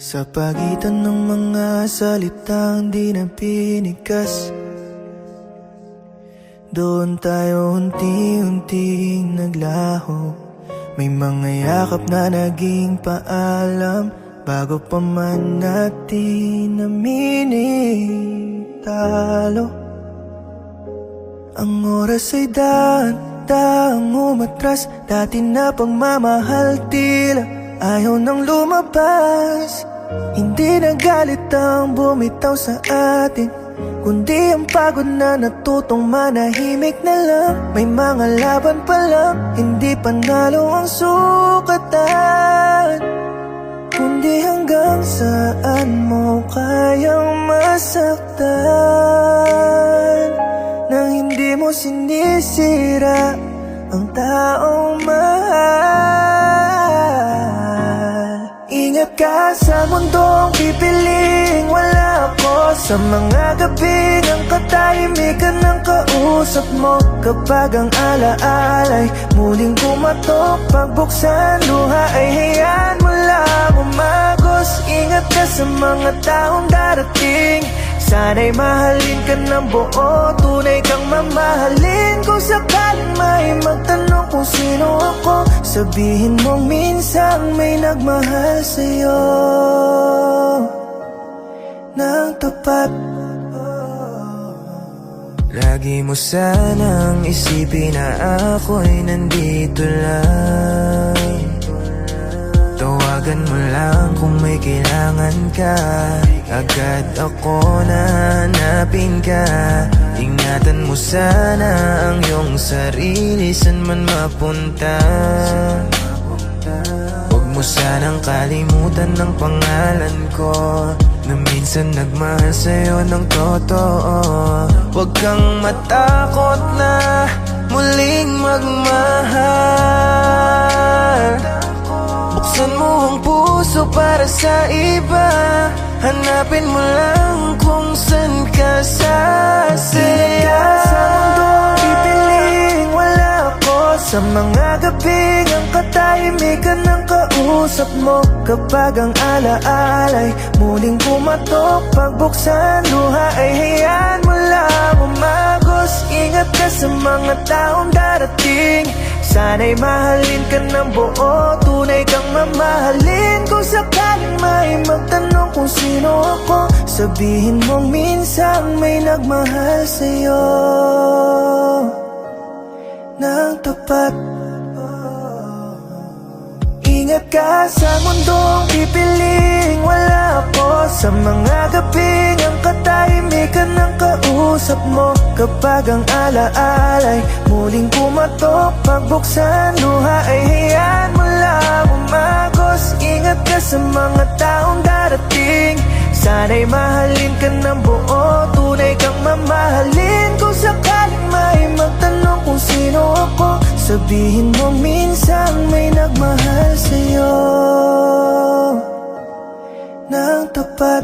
Sa pagitan ng mga salitang di na pinigas, doon tayo unti-unting naglaho. May mga yakap na naging paalam bago pa man natin naminitalo. Ang oras ay daang umatras, dati na pagmamahal tila ayaw nang lumabas. Hindi nagalit ang bumitaw sa atin, kundi ang pagod na natutong manahimik na lang. May mga laban pa lang, hindi panalo ang sukatan, kundi hanggang saan mo kayang masaktan nang hindi mo sinisira ang taong mahal. Ingat ka sa mundong pipiling wala ako, sa mga gabing ang katahimikan ng kausap mo. Kapag ang alaalay muling kumatok, pagbuksan luha ay hayaan mo lang umagos. Ingat ka sa mga taong darating, sana'y mahalin ka ng buo, tunay kang mamahalin. Kung sakaling may magtanong kung sino ako, sabihin mong minsan may nagmahal sa'yo ng tapat. Lagi mo sanang isipin na ako'y nandito lang. Tawagan mo lang kung may kailangan ka, agad ako nahanapin ka. Ingatan mo sana ang iyong sarili, san man mapunta. Huwag mo sanang kalimutan ng pangalan ko, na minsan nagmahal sa'yo ng totoo. Huwag kang matakot na muling magmahal. Buksan mo ang puso para sa iba, hanapin mo lang kung saan ka sasaya. Sa mundong pipiling wala ako, sa mga gabing ang katahimikan ng kausap mo. Kapag ang alaalay muling kumatok, pagbuksan luha ay hayaan mo lang umagos. Ingat ka sa mga taong darating, sana'y mahalin ka ng buo, tunay kang mamahalin. Kung sakaling may magtanong kung sino ako, sabihin mong minsan may nagmahal sa'yo ng tapat. Ingat ka sa mundong pipiling wala ako, sa mga gabing ang katahimikan ng kausap mo. Kapag ang alaalay muling kumatok, pagbuksan luha ay hayaan mo lang umagos. Ingat ka sa mga taong darating, sana'y mahalin ka ng buo, tunay kang mamahalin. Kung sakaling may magtanong kung sino ako, sabihin mo minsan may nagmahal sa'yo ng tapat.